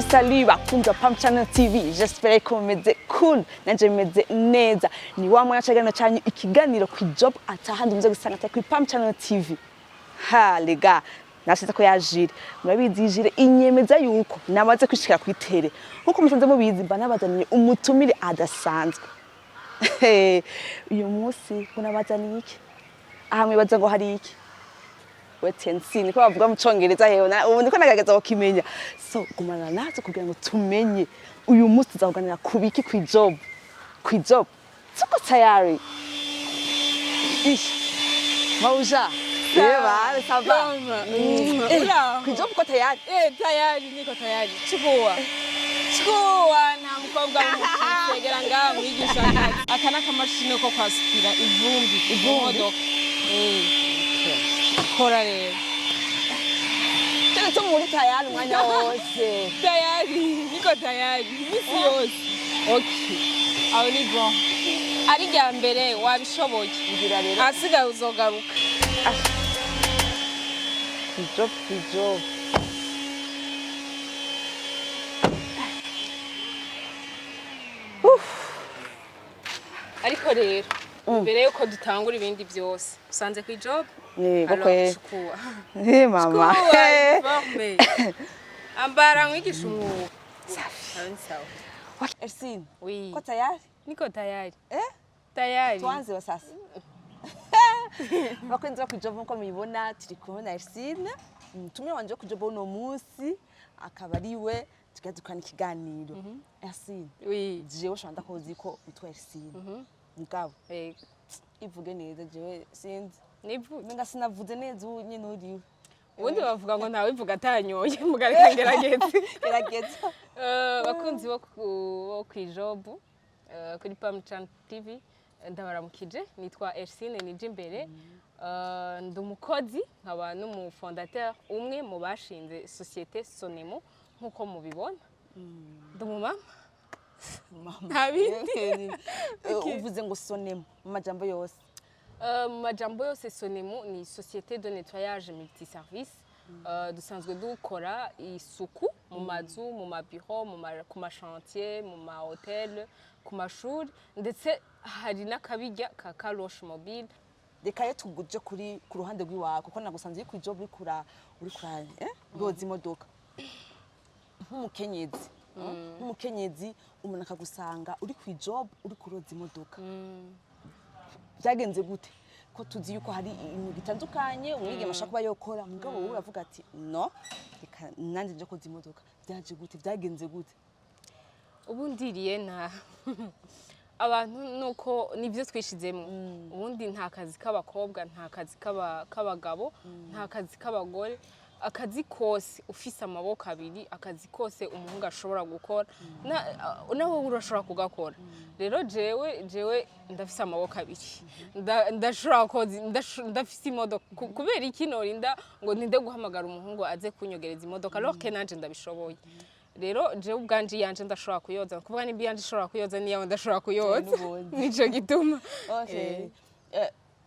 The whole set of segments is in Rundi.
Salut bakunzi wa Pam Channel TV, j'espère ko meze cool, nanje meze neza. Ni wa mwana chagano chanyu ikiganiro ku ijob atahandi muze gusanga ku Pam Channel TV. Ha les gars, nashyize ko yajire. Murabizi jire inyemeza yuko namaze kwishikira ku itere. Nkuko musanze mubizi mba nabazaniye umutumire adasanzwe. Uyu munsi unabazaniye iki? Aha mwibaza ngo hari iki? Elsyne ko bavuga mu Congereza hewe ubu ndiko nagaragaza bakimenya. So gumana natwe kugira ngo tumenye uyu munsi tuzaganira kubiki ku ijob. Ku ijob. Tuko tayari. Ish. Mauja. Eba, sava. Ku ijob ko tayari? Tayari niko tayari. Chukua na mkobwa mtegera ngaho mwigisha akana kamashine ko kwasukira ivumbi imodoka. Kora rero. Tena muri tayari mwanya wose. Tayari, niko tayari. Misi yose. Okay. Aho ni bon. Ari rya mbere wabishoboye. Ngira rero. Asigaye uzogaruka. Ijob. Ariko rero mbere yuko dutangura ibindi byose usanze ku ijob mama ambara mwigisha umwuga sawa Elsyne oui ko tayari niko tayari tayari tuanze wa sasa bakwinjira ku ijob nko mubibona turi kumwe na Elsyne tumwe wanje ku ijob uno munsi akaba ariwe tukadukana ikiganiro Elsyne oui jewe shanda kozi ko utwa Elsyne mugabo ivuge neza jewe sinzi nivuze menga sinavuze neza nyine uriwe ubundi bavuga ngo ntawe bivuga atanyoye mugareka gerageza bakunzi bo ku ijob kuri Pam Channel TV ndabaramukije nitwa Elsyne NIJIMBERE ndi umukozi nkaba n'umufondateur umwe mu bashinze societe Sonemo nkuko mubibona ndi umumama ntabindi uvuze ngo Sonemo mu majambo yose majambo yose Sonemo ni société de nettoyage multiservice dusanzwe dukora isuku mu mazu mu mabiro ku machantier mu ma hotel ku mashuri ndetse hari n'akabijya ka karosh mobile reka tuguje kuri ku ruhande rw'iwawe kuko nagusanze ku ijob uri kura yoza imodoka nk'umukenyezi umuntu akagusanga uri ku ijob uri kuroza imodoka byagenze gute ko tuzi yuko hari ibintu bitandukanye umwigeme ashaka kuba yokora mugabo wowe uravuga ati no reka nanjye nje koza imodoka byaje gute byagenze gute ubundiriye na abantu nuko nivyo twishizemo ubundi nta kazi k'abakobwa nta kazi k'abagabo nta kazi k'abagore akazi kose ufise amaboko abiri akazi kose umuhungu ashobora gukora nawe urashobora kugakora rero jewe ndafise amaboko abiri ndashobora koza ndafise imodoka kubera iki norinda ngo ntinde guhamagara umuhungu aze kunyogereza imodoka alors que nanje ndabishoboye rero jewe ubwanje yanje ndashobora kuyoza kuvuga nibi yanje ashobora kuyoza niyawe ndashobora kuyoza nico gituma okay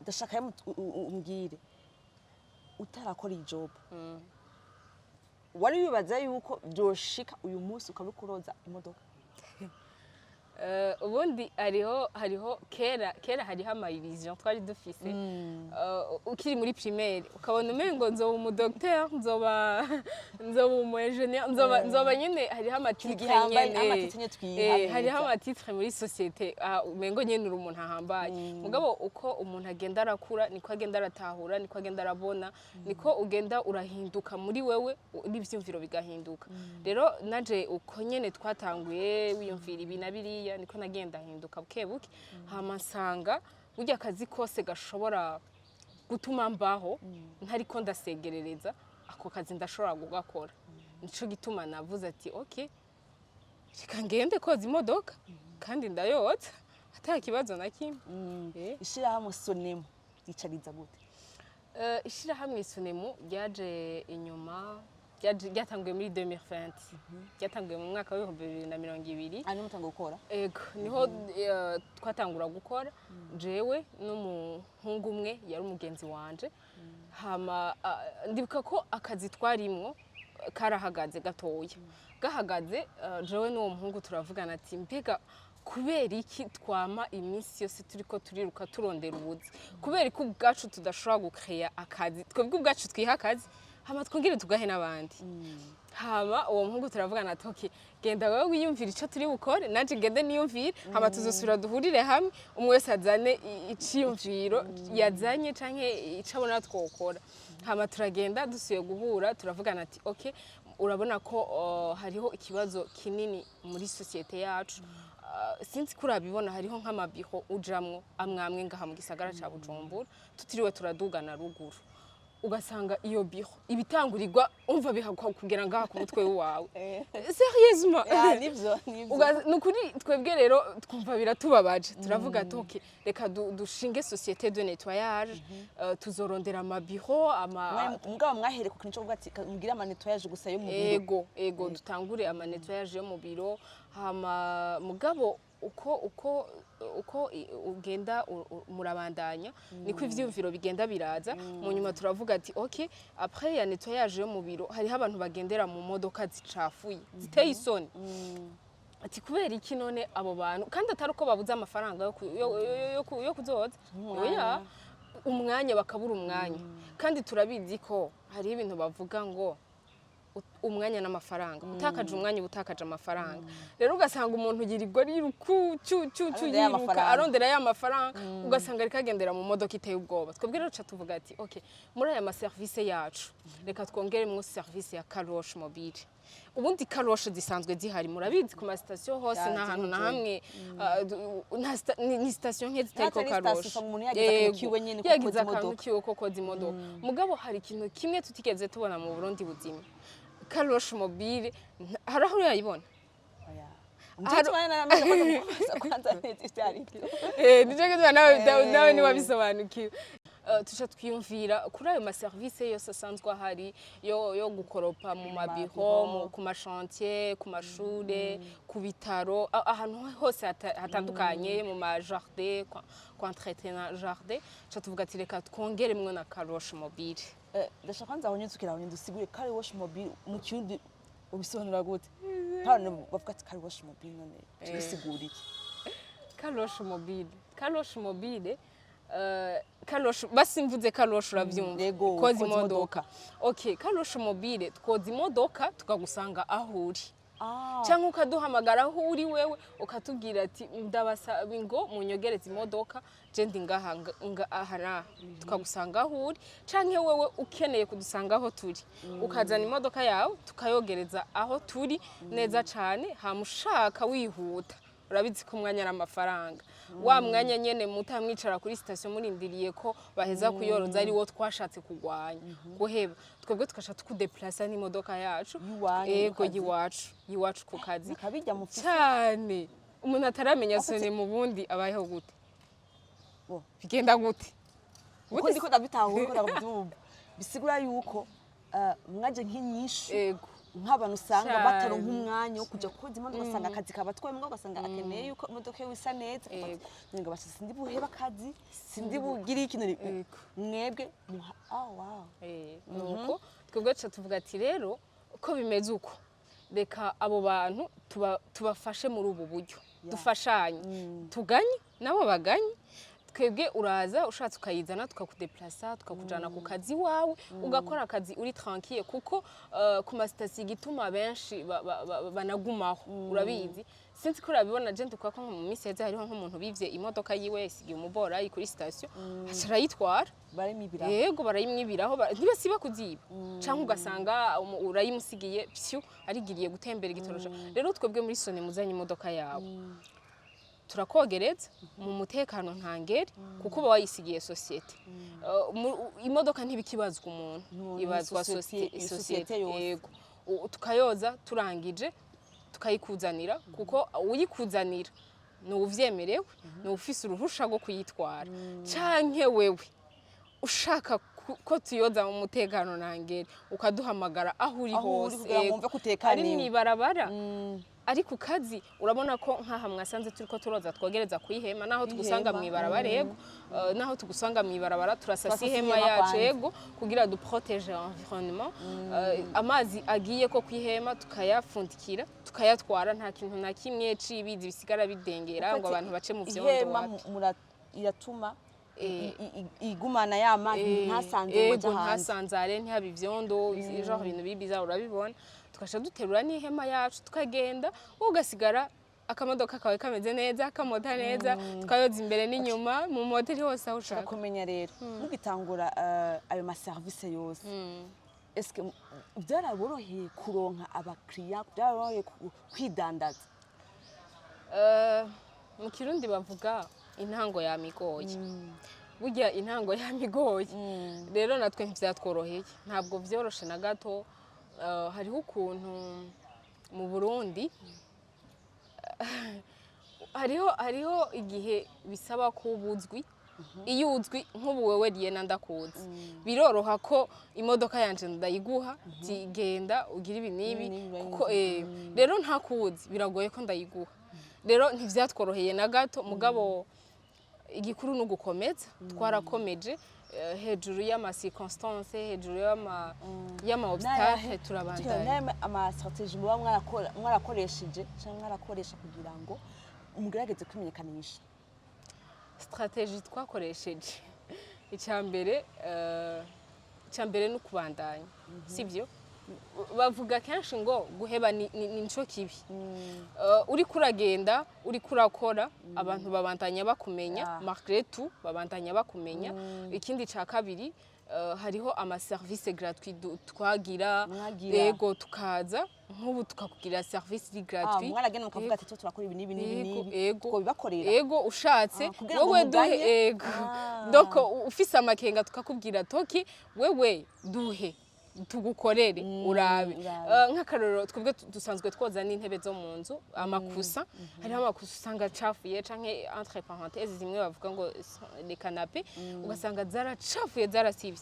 ndashaka umbwire utarakora ijob wari wibaza yuko byoshika uyu munsi ukabikuroza imodoka ubundi hariho kera hariho amavision twari dufise ukiri muri primaire ukabona umengo nzoba umudocteur nzoba umu ingénieur nzoba nyine hariho amatitre nyene hariho amatitre muri société umengo nyene uri umuntu ahambaye mugabo uko umuntu agenda arakura niko agenda aratahura niko agenda arabona niko ugenda urahinduka muri wewe n'ivyumviro bigahinduka rero naje uko nyene twatanguye wiyumvira ibi na biriya niko nagenda hinduka bukebuke hamasanga burya akazi kose gashobora gutuma mbaho ntariko ndasegerereza ako kazi ndashobora gugakora nico gituma navuze ati okay reka ngende koza imodoka kandi ndayoza ata kibazo na kimwe ishirahamwe Sonemo ricariza gute ishirahamwe Sonemo ryaje inyuma ryatanguye muri 2020 ryatanguye mu mwaka wa 2020 ari mutango gukora ego niho twatangura gukora jewe n'umuhungu umwe yari umugenzi wanje hama ndibuka ko akazi twarimwo karahagaze gatoya gahagaze jewe n'uwo muhungu turavugana ati mbega kubera iki twama iminsi yose turiko turiruka turondera ubuzi kubera ko ubwacu tudashobora gukreya akazi twebwe ubwacu twiha akazi hama twongere tugahe n'abandi hama uwo muhungu turavugana ati okay genda wewe wiyumvira ico turi bukore naje ngende niyumvire hama tuzosubira duhurire hamwe umwe wese azane iciyumviro yazanye canke icabona twokora hama turagenda dusuye guhura turavugana ati okay urabona ko hariho ikibazo kinini muri societe yacu sinzi kurabibona hariho nk'amabiho ujamwo amwamwe ngaha mu gisagara ca Bujumbura tutiriwe turadugana ruguru ugasanga iyo biho ibitangurirwa umva bihakwa kugera ngaha ku mutwe wawe sérieusement nivyo nukuri twebwe rero twumva biratubabaje turavuga ati okay reka dushinge société de nettoyage tuzorondera amabiho mugabo mwahere ku kintu ati mugira ama nettoyage gusa yo mu biro ego dutangure ama nettoyage yo mu biro hama mugabo uko ugenda murabandanya niko ivyumviro bigenda biraza mu nyuma turavuga ati okay après ya nettoyage yo mu biro hariho abantu bagendera mu modoka zicafuye ziteye isoni ati kubera iki none abo bantu kandi atari uko babuze amafaranga yo kuzoza oya umwanya bakabura umwanya kandi turabizi ko hari ibintu bavuga ngo umwanya n'amafaranga utakaje umwanya utakaje amafaranga rero ugasanga umuntu yirirwa riruku yiruka arondera ya mafaranga ugasanga rikagendera mu modoka iteye ubwoba twebwe rero tuvuga ati okay muri aya ma service yacu reka twongeremo service ya carwash mobile ubundi carwash zisanzwe zihari murabizi ku ma station hose nta hantu na hamwe ni station nke ziteko carwash yagize akantu kiwe koko zimodoka mugabo hari ikintu kimwe tutigeze tubona mu Burundi buzima carwash mobile haraho yayibona nawe niwabisobanukiwe tuca twiyumvira kuri ayo ma service yose asanzwe ahari yo gukoropa mu mabiho ku machantier ku mashure ku bitaro ahantu hose hatandukanye mu ma jardin kwa entretenir jardin tuca tuvuga ati reka twongeremwe na carwash mobile ndashaka nzaho nyuzukira aho ndusigure carwash mobile mu kirundi ubisobanura gute hano bavuga ati carwash mobile none tubisigura iki carwash mobile carwash basi mvuze carwash uravyumva koza imodoka okay carwash mobile twoza imodoka tukagusanga aho uri cyangwa ukaduhamagara aho uri wewe ukatubwira ati ndabasaba ngo munyogereze imodoka je ndi ngaha tukagusanga aho uri canke wewe ukeneye kudusanga aho turi ukazana imodoka yawe tukayogereza aho turi neza cane hamushaka wihuta urabizi ko umwanya n'amafaranga wa mwanya nyene mutamwicara kuri station murindiriye ko baheza kuyoroza ari wo twashatse kugwanya guheba twebwe tukasha tukudeplacer n'imodoka yacu ego yiwacu ku kazi kabijya mu cyane umuntu ataramenya sone mu bundi abayeho gute bigenda gute uko ndiko ndabitahura ko ndabyumva bisigura yuko mwaje nk'inyishu ego nk'abantu usanga bataronka umwanya wo kuja koza imodoka usanga akazi kabatwaye mbwa ugasanga akeneye yuko imodoka yo isa neza ngo bashaka sindi buheba akazi sindi bugira ikintu mwebwe nuko twebwe tuvuga ati rero ko bimeze uko reka abo bantu tubafashe muri ubu buryo dufashanye tuganye nabo baganye twebwe uraza ushatse ukayizana tukakudeplacer tukakujana ku kazi wawe ugakora akazi uri tranquille kuko ku ma station gituma benshi banagumaho urabizi sinzi ko urabibona je ndukwa ko mu minsi yaje hariho nk'umuntu bivye imodoka yiwe yasigiye Umuborayi kuri station arayitwara barayimwibiraho yego barayimwibiraho ntibasiba kuziba canke ugasanga urayimusigiye pyu arigiriye gutembera igitorosha rero twebwe muri sone muzanye imodoka yawe turakogereza mu mutekano ntangere kuko uba wayisigiye societe imodoka ntibikibazwa umuntu ibazwa societe yego tukayoza turangije tukayikuzanira kuko uyikuzanira ni uvyemerewe ni ufise uruhusha rwo kuyitwara canke wewe ushaka ko tuyoza mu mutekano ntangere ukaduhamagara aho uri hose ari mwibarabara ari ku kazi urabona ko nk'aha mwasanze turiko turoza twogereza kwihema naho tugusanga mw'ibarabara yego naho tugusanga mw'ibarabara turasasa ihema yacu yego kugira duprotege environnement amazi agiye ko kwihema tukayafundikira tukayatwara nta kintu na kimwe cibizi bisigara bidengera ngo abantu bace mu vyondo wapi iratuma igumana y'amazi ntasanzare ntihaba ivyondo genre ibintu bibiza urabibona tukasha duterura n'ihema yacu tukagenda ugasigara akamodoka kawe kameze neza kamota neza tukayoza imbere n'inyuma mu moteri hose aho ushaka kumenya rero mugitangura ayo ma service yose eske byaraboroheye kuronka abakiriya byaraboroheye kwidandaza mu Kirundi bavuga intango yamigoye burya intango yamigoye rero natwe ntivyatworoheye ntabwo vyoroshe na gato hariho ukuntu mu Burundi hariho igihe bisaba kubuzwi iyo uzwi nk'ubu wewe Riena ndakuzi biroroha ko imodoka yanje ndayiguha tigenda ugira ibi nibi kuko rero ntakuzi biragoye ko ndayiguha rero ntivyatworoheye na gato mugabo igikuru no gukomeza twarakomeje hejuru y'ama circonstances hejuru y'ama obstacle turabandanya ama strategie muba mwarakoresheje cyangwa mwarakoresha kugira ngo umugerageze kwimenyekanisha strategie twakoresheje icyambere no kubandanya sivyo bavuga kenshi ngo guheba ni nico kibi uri kuragenda uri kurakora abantu babandanya bakumenya malgré tout babandanya bakumenya ikindi ca kabiri hariho ama service gratuit twagira yego tukaza nk'ubu tukakugira service gratuit mwaragenda mukavuga ati turakora ibi nibi yego bibakorera yego ushatse wewe duhe yego donc ufise amakenga tukakubwira toki wewe duhe tugukorere urabe nk'akaroro twebwe dusanzwe twoza n'intebe zo mu nzu amakusa hariho amakusa usanga cafuye canke entre parenthèses zimwe bavuga ngo les canapés ugasanga zaracafuye zarasivye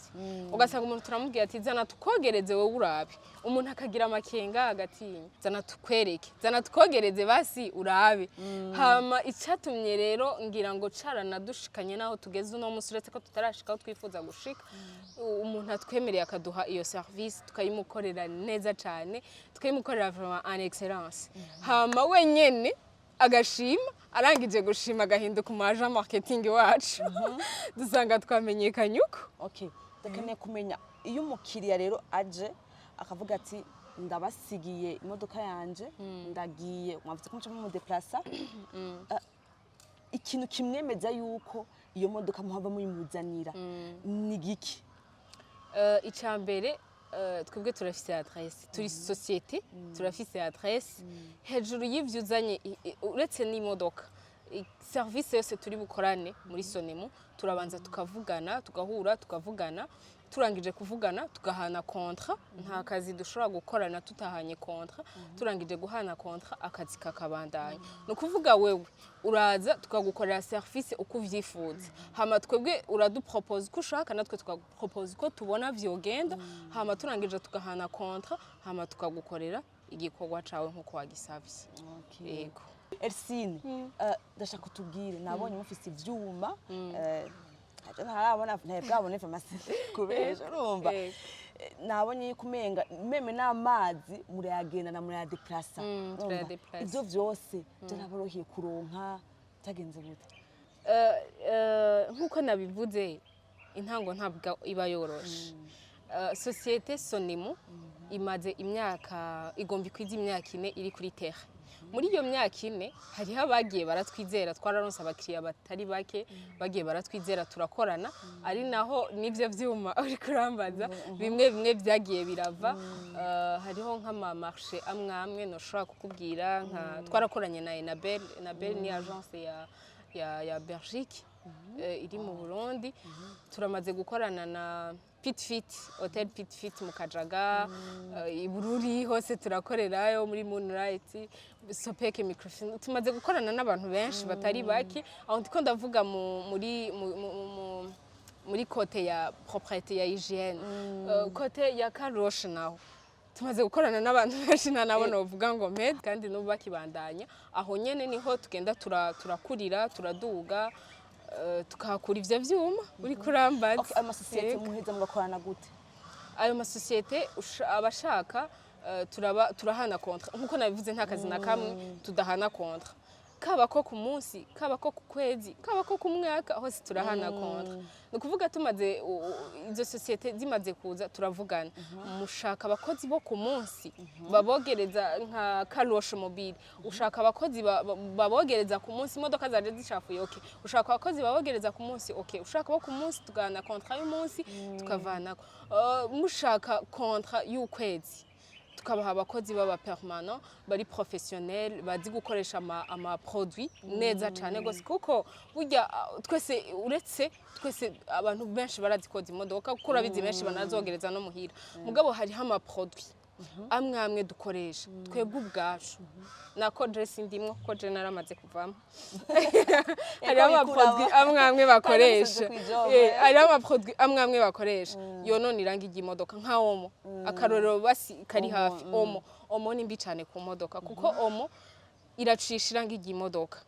ugasanga umuntu turamubwira ati zana tukogereze wowe urabe umuntu akagira amakenga agatinya zana tukwereke zana tukogereze basi urabe hama icatumye rero ngira ngo caranadushikanye naho tugeze uno musi uretse ko tutarashikaho twifuza gushika umuntu atwemereye akaduha iyo service tukayimukorera neza cyane tukayimukorera vraiment en excellence hama wenyene agashima arangije gushima agahinduka mu agent marketing wacu dusanga twamenyekanye uko okay ndakeneye kumenya iyo umukiriya rero aje akavuga ati ndabasigiye imodoka yanje ndagiye mwavuze ko mu deplacer ikintu kimwemeza yuko iyo modoka muhava muyimuzanira ni giki icyambere twebwe turafise adresse turi societe turafise adresse hejuru y'ivyo uzanye uretse n'imodoka service yose turi bukorane muri Sonemu turabanza tukavugana tugahura tukavugana turangije kuvugana tugahana contrat nta kazi dushobora gukorana tutahanye contrat turangije guhana contrat akazi kakabandanya no kuvuga wewe uraza tukagukorera service uko uvyifuza hama twebwe uradupropose ko ushaka natwe tukagupropose ko tubona vyogenda hama turangije tugahana contrat hama tukagukorera igikorwa cawe nkuko wagisavye yego Elsyne ndashaka kutubwire nabonye mufise ivyuma ntarabona ntabwabone information kubesha urumva nabonye kumenga meme n'amazi murayagenda na murayadeplacer ivyo vyose byaraborohiye kuronka tagenze gute nkuko nabivuze intango ntabwo iba yoroshe societe Sonemu imaze imyaka igomba kwiza imyaka 4 iri kuri terre muri iyo myaka 4 hariho abagiye baratwizera twararonse abakiriya batari bake bagiye baratwizera turakorana ari naho nivyo vyuma uri kurambaza bimwe byagiye birava hariho nk'ama marché amwe no shaka kukubwira nka twarakoranye na Enabel ni agence ya Belgique iri mu Burundi turamaze gukorana na Hotel Pitfit mu Kajaga ibururi hose turakorerayo muri Moonlight Sopeke microphone tumaze gukorana n'abantu benshi batari baki aho ndiko ndavuga muri kote ya propriété ya hygiène kote ya Karoshe naho tumaze gukorana n'abantu benshi nabo novuga ngo med kandi n'ubu bakibandanya aho nyene niho tugenda turakurira turaduga tukahakura ivyo vyuma uri kurambaza amasosiyete muheza mugakorana gute ayo masosiyete abashaka turahana kontra nkuko nabivuze nta kazi na kamwe tudahana kontra kaba ko ku munsi kaba ko ku kwezi kaba ko ku mwaka hose turahana kontra ni kuvuga tumaze izo societe zimaze kuza turavugana mushaka abakozi bo ku munsi babogereza nka karoshe mobile ushaka abakozi babogereza ku munsi imodoka zaje zishafuye okay ushaka abakozi babogereza ku munsi okay ushaka bo ku munsi tugana kontra y'umunsi tukavana mushaka kontra y'ukwezi tukabaha abakozi baba permanent bari professionnel bazi gukoresha ama produit neza cyane gose kuko burya twese uretse twese abantu benshi barazikoza imodoka kuko urabizi benshi banazogereza no muhira mugabo hari ama produit amwe dukoresha twebwe ubwacu nako dress ndimwo ko je naramaze kuvamo hari ama produit amwe bakoresha hari ama produit amwe bakoresha yonone irangi ry'imodoka nka omo akarorero basi kari hafi omo ni mbi cyane ku modoka kuko omo iracisha irangi ry'imodoka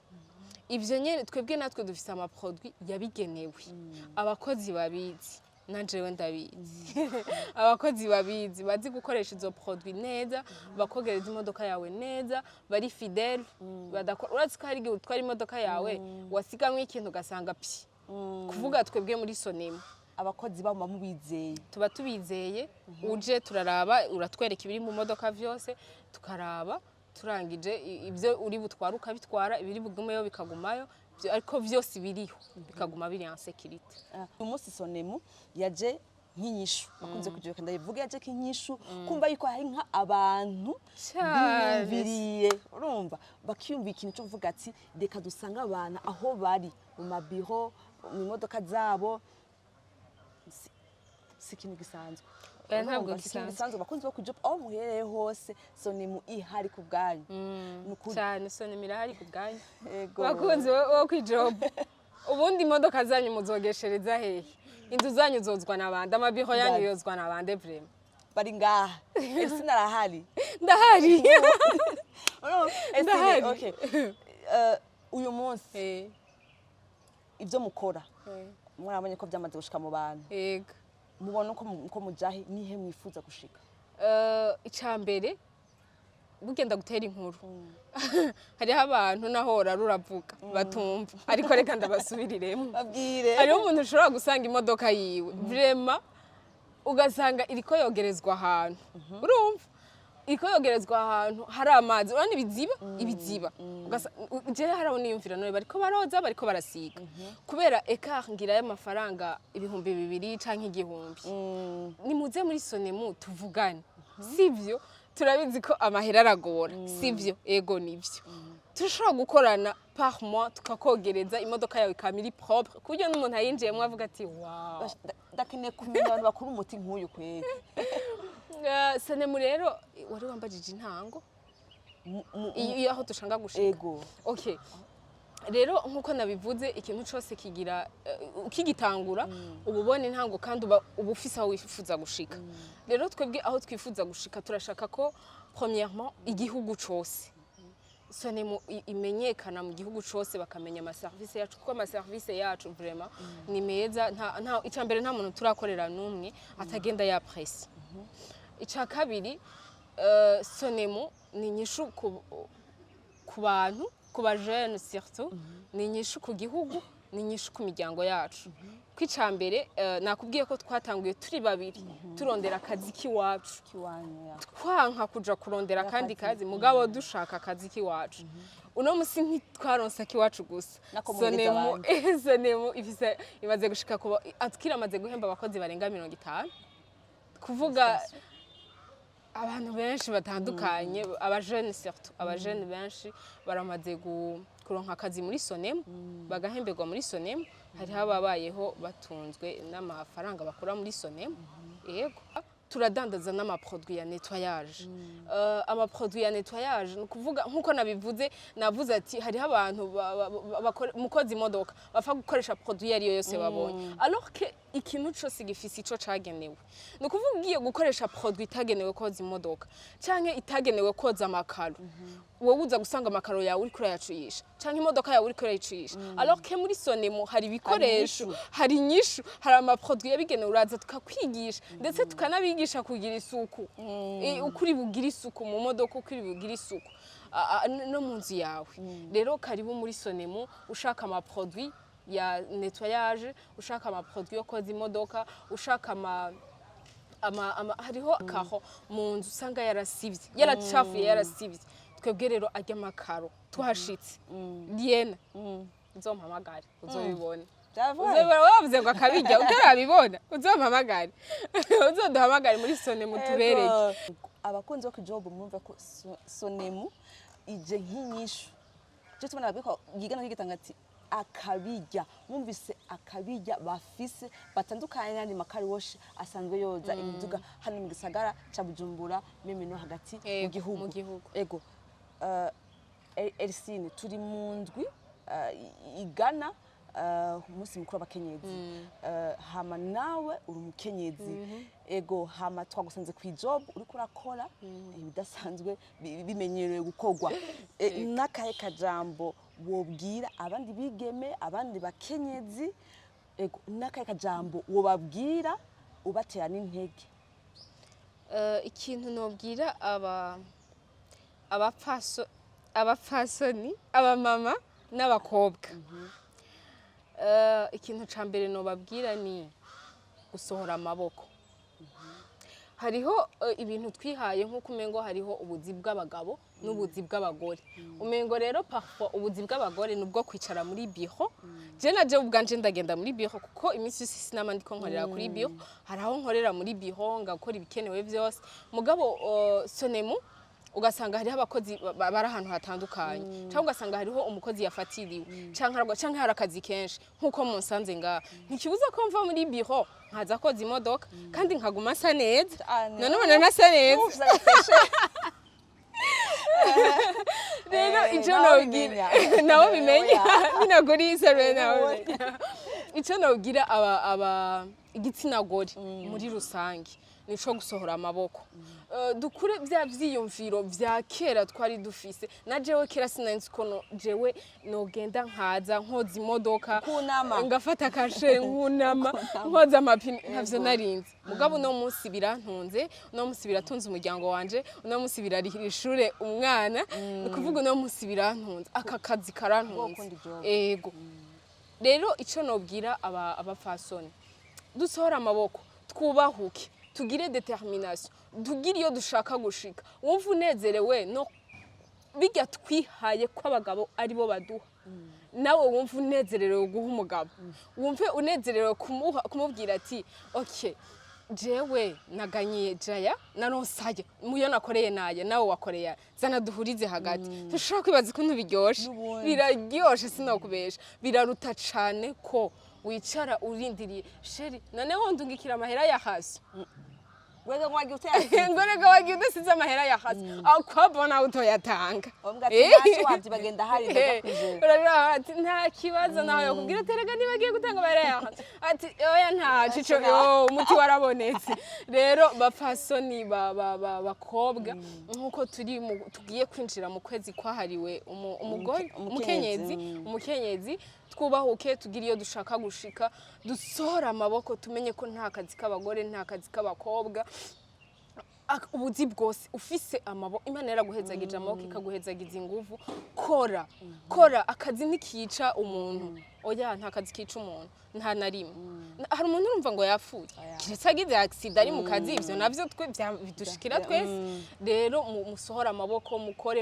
ivyo nyene twebwe natwe dufise ama produit yabigenewe abakozi babizi nanjewe ndabizi abakozi babizi bazi gukoresha izo produit neza bakogereza imodoka yawe neza bari fidèle badakora uratse hari igihe utwara imodoka yawe wasigamwe ikintu gasanga pyi kuvuga twebwe muri sonemo abakozi baba mubizeye tuba tubizeye uje turaraba uratwereka ibiri mu modoka vyose tukaraba turangije ibyo uri butwara ukabitwara ibiri bugumeyo bikagumayo ariko vyose biriho bikaguma biri en sécurité umunsi sonemu yaje nk'inyishu bakunze kujoka ndayivuga yaje nk'inyishu kumva yuko hari nka abantu biyumviriye urumva bakiyumva ikintu cyo kuvuga ati reka dusanga abantu aho bari mu mabiro mu modoka zabo si ikintu gisanzwe ntabwo gisanzwe bakunze bo kujob aho muhereye hose sonemu ihari ku bwanyu cyane sonemu irahari ku bwanyu bakunze wo kwijob ubundi imodoka zanyu muzogeshereza hehe inzu zanyu zozwa nabande amabiro yanyu yozwa nabande vraiment bari ngaha ese narahari ndahari ndahari okay uyu munsi ibyo mukora mwarabonye ko byamaze gushika mu bantu yego mubona uko mujahe nihe mwifuza gushika icambere bugenda gutera inkuru hariho abantu nahora ruravuga batumva ariko reka ndabasubiriremo babwire hariho umuntu ushobora gusanga imodoka yiwe vraiment ugasanga iriko yogerezwa ahantu urumva iriko yogerezwa ahantu hari amazi urabona ibiziba je harabona iyumvira none bariko baroza bariko barasiga kubera écart ngira y'amafaranga 200 canke 1000 nimuze muri sonemu tuvugane sivyo turabizi ko amahera aragora sivyo ego nivyo turashobora gukorana par mois tukakogereza imodoka yawe kamiri propre kuburyo n'umuntu ayinjiyemo avuga ati wow ndakeneye kumenya abantu bakuru umuti nk'uyu kwezi sonemu rero wari wambajije intango iyo aho dushanga gushika ego okay rero nkuko nabivuze ikintu cyose kigira ukigitangura ububone intango kandi uba ufise aho wifuza gushika rero twebwe aho twifuza gushika turashaka ko premièrement igihugu cyose sonemu imenyekana mu gihugu cyose bakamenya ama service yacu kuko ama service yacu vraiment ni meza nta icambere nta muntu turakorera numwe atagenda ya presse ica kabiri sonemu ni nyishu ku bantu ku bajene surtout ni nyishu ku gihugu ni nyishu ku miryango yacu kwicambere nakubwiye ko twatanguye turi babiri turondera akazi kiwacu twanka kuja kurondera kandi kazi mugabo dushaka akazi kiwacu uno musi ntitwaronsa kiwacu gusa sonemu imaze gushika kuba atkira amaze guhemba abakozi barenga 50 kuvuga abantu benshi batandukanye abajene surtout abajene benshi baramaze kuronka akazi muri sonemu bagahemberwa muri sonemu hari hababayeho batunzwe n'amafaranga bakora muri sonemu yego turadandaza n'amaproduit ya nettoyage amaproduit ya nettoyage nukuvuga nkuko navuze ati hari abantu mukozi imodoka bafa gukoresha produit yari yose babonye alors que ikintu cyose gifise ico cagenewe ni ukuvuga ugiye gukoresha produit itagenewe koza imodoka canke itagenewe koza amakaro wowe uza gusanga amakaro yawe uriko urayacuyisha canke imodoka yawe uriko urayicuyisha alors que muri sonemo hari ibikoresho hari inyishu hari amaproduit yabigenewe uraza tukakwigisha ndetse tukanabigisha kugira isuku ukuri bugira isuku mu modoka ukuri bugira isuku no mu nzu yawe rero karibu muri sonemo ushaka amaproduit ya nettoyage ushaka amaproduit yo koza imodoka ushaka hariho akaho mu nzu usanga yarasivye yaracafuye yarasivye twebwe rero ajya amakaro tuhashitse Diana uzompamagare uzobibona wavuze ngo akabijya utarabibona uzompamagare uzoduhamagare muri sonemu tubereke abakunzi bo kijob mwumva ko sonemu ije nk'inyishu cyo tubona biko yigana nk'igitanga ati akabijya mwumvise akabijya bafise batandukanye n'andi makari wash asanzwe yoza imiduga hano mu gisagara ca Bujumbura meme no hagati mu gihugu ego Elsyne turi mu ndwi igana umunsi mukuru w'abakenyezi hama nawe uri umukenyezi ego hama twagusanze ku ijob uriko urakora ibidasanzwe bimenyerewe gukorwa n'akahe kajambo wobwira abandi bigeme abandi bakenyezi ego n'akahe kajambo wobabwira ubatera n'intege ikintu nobwira abapfasoni abamama n'abakobwa ikintu ca mbere nobabwira ni gusohora amaboko hariho ibintu twihaye nk'uko umengo hariho ubuzi bw'abagabo n'ubuzi bw'abagore umengo rero parfois ubuzi bw'abagore nubwo kwicara muri biro je naje ubwanje ndagenda muri biro kuko iminsi yose sinama ndiko nkorera kuri biro haraho nkorera muri biro ngakora ibikenewe byose mugabo sonemu ugasanga hariho abakozi bari ahantu hatandukanye cyangwa ugasanga hariho umukozi yafatiriwe canke hari akazi kenshi nk'uko munsanze ngaha ntikibuza ko mva muri biro nkaza koza imodoka kandi nkaguma asa neza none ubona nasa neza rero ico nobwira nawe bimenya binagurize rero nawe ico nobwira igitsina gore muri rusange nico gusohora amaboko dukure bya vyiyumviro vya kera twari dufise na jewe kera sinanzi ko jewe nogenda nkaza nkoza imodoka ngafata kashe nkunama nkoza amapine ntavyo narinzi mugabo no munsi birantunze no munsi biratunze umuryango wanje no munsi birarihira ishure umwana kuvuga no munsi birantunze aka kazi karantunze ego rero ico nobwira abapfasoni dusohora amaboko twubahuke tugire determination tugire iyo dushaka gushika wumva unezerewe no bijya twihaye ko abagabo ari bo baduha nawe wumva unezerewe guha umugabo wumve unezerewe kumubwira ati okay jewe naganyiye jaya naronsaye muyo nakoreye naye nawe wakoreye zana duhurize hagati dushaka kwibaza ukuntu biryoshe biraryoshe sinokubesha biraruta cane ko wicara urindiriye sheri none wondungikira amahera ya hasi wega ngwagiye uteye ngorega wagiye udasize amahera ya hasi akwabona utoyatanga ati wabyi bagenda hari ndakuje ati nta kibazo nawe yakubwira terega nibagiye gutanga amahera ya hasi ati oya nta cico umuti warabonetse rero bapfasoni bakobwa nkuko tugiye kwinjira mu kwezi kwahariwe umugore umukenyezi twubahuke tugira iyo dushaka gushika dusohora amaboko tumenye ko nta kazi k'abagore nta kazi k'abakobwa ubuzi bwose ufise amaboko Imana yaraguhezagije amaboko ikaguhezagiza inguvu kora akazi ntikica umuntu oya nta kazi kica umuntu nta na rimwe hari umuntu urumva ngo yapfuye kiretse agize accident ari mu kazi ivyo navyo bidushikira twese rero musohora amaboko mukore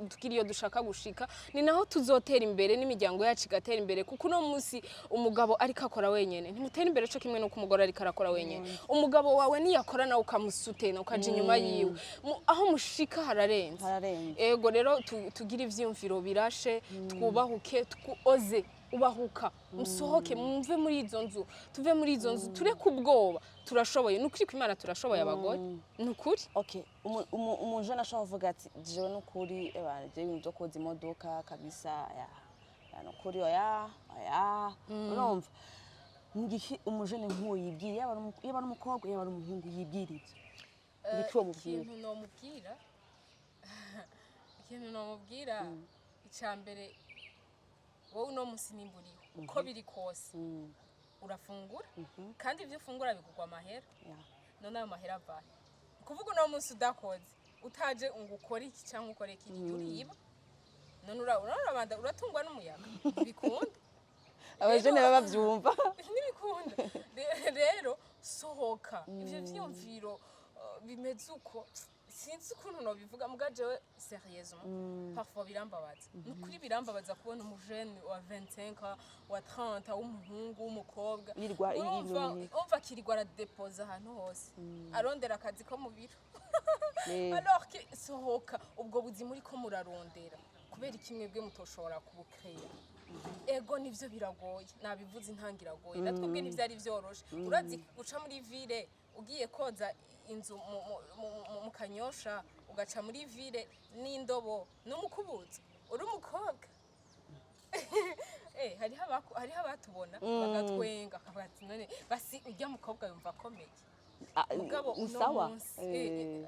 tugira iyo dushaka gushika ni naho tuzotera imbere n'imiryango yacu igatera imbere kuko no munsi umugabo ariko akora wenyene ntimutera imbere cyo kimwe nuko umugore ariko arakora wenyene umugabo wawe niyakora nawe ukamusutena ukaje inyuma yiwe aho mushika hararenze ego rero tugira ivyumviro birashe twubahuke twuoze ubahuka musohoke mumve muri izo nzu tuve muri izo nzu tureke ubwoba turashoboye nukuri ko Imana turashoboye abagore nukuri okay umuntu ashobora kuvuga ati jewe nukuri je ibintu koza imodoka kabisa ya nukuri oya urumva ngiki umujene nk'uyu yibwiye yaba ari umukobwa yaba ari umuhungu yibwira ibyo niki wo mubwira ikintu nomubwira icambere wowe uno munsi nimburiho uko biri kose urafungura kandi ibyo ufungura bigugwa amahera none ayo mahera avahe kuvuga uno munsi udakoze utaje ngo ukore iki cyangwa ukore iki uriba none urabanda uratungwa n'umuyaga bikunda abajene baba bavyumva ntibikunda rero sohoka ivyo vyumviro bimeze uko sinzi ukuntu no bivuga mugajewe sérieusement parfois birambabaza nukuri birambabaza kubona umujene wa 25 wa 30 w'umuhungu w'umukobwa umva kirirwa aradepoza ahantu hose arondera akazi ko mu biro alors que sohoka ubwo buzi muri ko murarondera kubera ikimwe bwe mutoshobora kubukreya ego nivyo biragoye nabivuze intangiragoye natwebwe ntivyari vyoroshe urazi guca muri ville ugiye koza inzu mu kanyosha ugaca muri ville n'indobo n'umukubuza uri umukobwa hariho abatubona bagatwenga akavuga ati none basi ujya mukobwa yumva akomeye mugabo uno munsi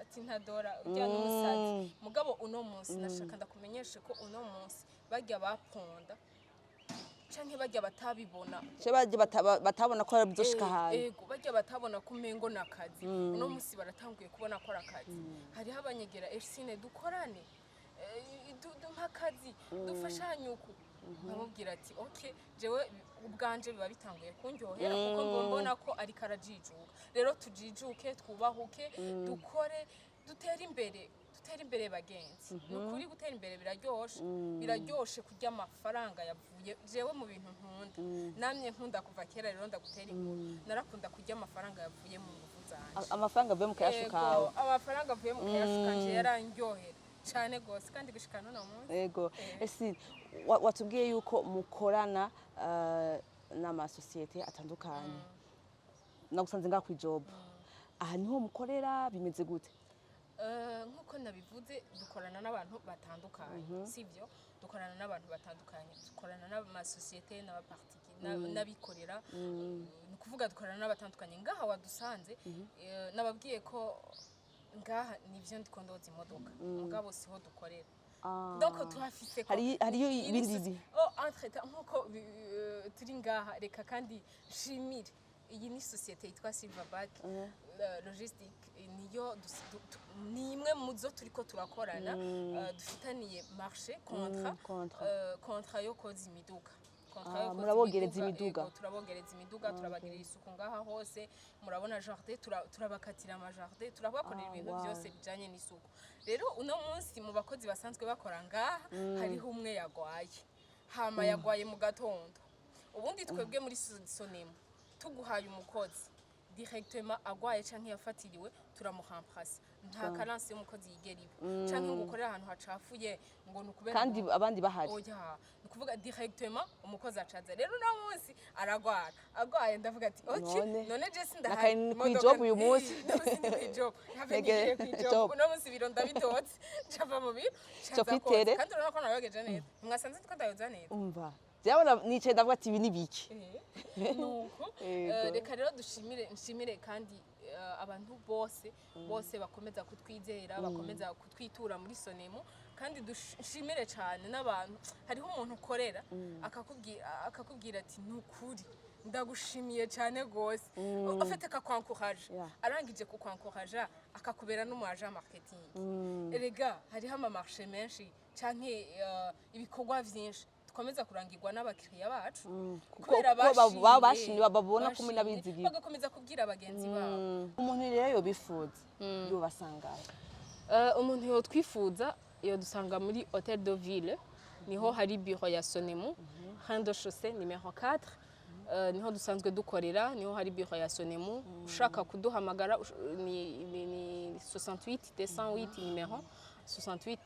ati ntadora ujya n'umusazi mugabo uno munsi nashaka ndakumenyeshe ko uno munsi bajya baponda canke bajya batabibona batabona ko byoshika hantu ego bajya batabona ko mengo nakazi uno munsi baratanguye kubona ko arakazi hariho abanyegera Elsyne dukorane dumpakazi dufashanye uku nkamubwira ati okay jewe ubwanje biba bitanguye kunjohera kuko mbona ko ari karajijuka rero tujijuke twubahuke dukore dutere imbere bagenzi nukuri gutera imbere biraryoshe kurya amafaranga yavuye jewe mu bintu nkunda namye nkunda kuva kera rero ndagutera inkuru narakunda kurya amafaranga yavuye mu nguvu zanje amafaranga avuye mu kayashukawe amafaranga avuye mu kayashukanje yarandyohera cyane gose kandi gushikana no munsi yego ese watubwiye yuko mukorana n'amasosiyete atandukanye nagusanze ngaho ku ijob aha niho mukorera bimeze gute nkuko nabivuze dukorana n'abantu batandukanye sivyo dukorana n'abantu batandukanye dukorana n'amasosiyete n'abapartiki n'abikorera ni kuvuga dukorana n'abatandukanye ngaha wadusanze nababwiye ko ngaha nivyo ndikondoza imodoka mugabo siho dukorera donc tuhafise ko hariyo ibindi entretemps nkuko turi ngaha reka kandi shimire iyi ni societe yitwa Silverback logistique niyo nimwe muzo turiko turakorana dufitaniye marché contrat yo koza imiduga murabogereza imiduga turabogereza imiduga turabagirira isuku ngaha hose murabona jardin turabakatira ama jardin turabakorera ibintu byose bijanye n'isuku rero uno munsi mu bakozi basanzwe bakora ngaha hariho umwe yagwaye hama yagwaye mu gatondo ubundi twebwe muri sonemo tuguhaye umukozi directement agwaye canke yafatiriwe turamuhamprasa nta karanse y'umukozi yigeriwe canke ngo ukorera ahantu hacafuye ngo nukubera kandi abandi bahari oya nukuvuga directement umukozi acaza rero no munsi aragwara agwaye ndavuga ati okay none je sindahari ku ijob uyu munsi ntavegiye ku ijob uno munsi biro ndabitotse cava mu biro cyaza kandi urabona ko nayogeje neza mwasanze ko ndayoza neza umva Jabona nicaye ndavuga ati ibi ni biki nuko reka rero nshimire kandi abantu bose bakomeza kutwizera bakomeza kutwitura muri sonemo kandi dushimire cyane n'abantu hariho umuntu ukorera akakubwira ati nukuri ndagushimiye cyane gose afite kakwankoraje arangije kukwankoraja akakubera n'umuaje marketing erega hariho ama marché menshi canke ibikorwa vyinshi dukomeza kurangirwa n'abakiriya bacu kubera bashimye babona ko muri nabizigiye bagakomeza kubwira abagenzi babo umuntu rero yo bifuza yo basangaye umuntu yo twifuza yo dusanga muri Hotel de Ville niho hari bureau ya Sonemo Rando Chaussée numéro 4 niho dusanzwe dukorera niho hari bureau ya Sonemo ushaka kuduhamagara ni 68 208 numéro 68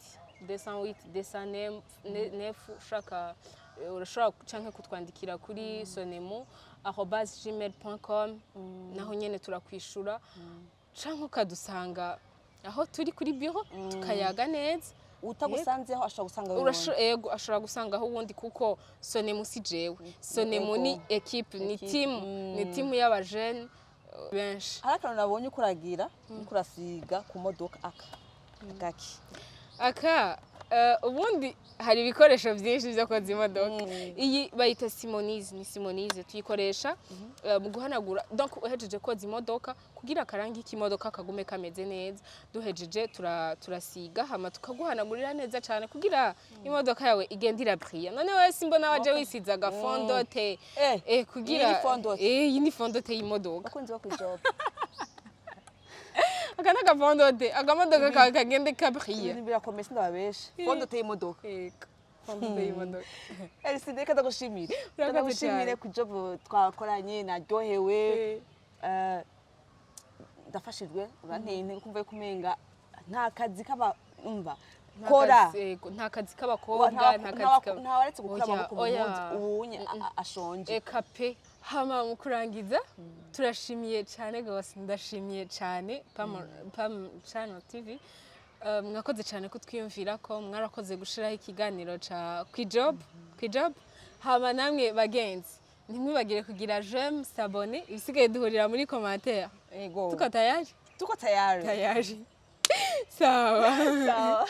208 209 ushaka urashobora canke kutwandikira kuri sonemo@gmail.com naho nyene turakwishura canke ukadusanga aho turi kuri bureau tukayaga neza utagusanzeho ashobora gusanga ego ashobora gusangaho ubundi kuko sone musi jewe sone muni equipe ni team y'abajene benshi. Hari akantu nabonye ukuragira ukurasiga ku modoka gaki ubundi hari ibikoresho byinshi byo koza imodoka. Iyi bayita simonize tuyikoresha mu guhanagura, donc uhejeje koza imodoka kugira akarangi k'imodoka kagume kameze neza, duhejeje turasiga hama tukaguhanagurira neza cyane kugira imodoka yawe igenda irabrilla. None wese mbona waje wisiza agafondote kugira iyi ni fondote y'imodoka bakunze ko ijob akana gafondote akamodoka kagende kabrilla. Birakomeye ndababesha fondote y'imodoka fondote y'imodoka. Elsyne reka ndagushimire ku job twakoranye, naryohewe, ndafashijwe, uranteye kumva yuko umenga nta kazi k'abumva kora, nta kazi k'abakobwa, nta waretse gukora amaboko mu munsi ubunye ashonje. Pe hama mu kurangiza turashimiye cyane gose, ndashimiye cyane Pam Channel TV, mwakoze cyane kutwiyumvira ko mwarakoze gushiraho ikiganiro ca kwijob. Hama namwe bagenzi ntimwibagire kugira j'aime, s'abonner, ibisigaye duhurira muri commentaire. Tuko tayari tayari sawa.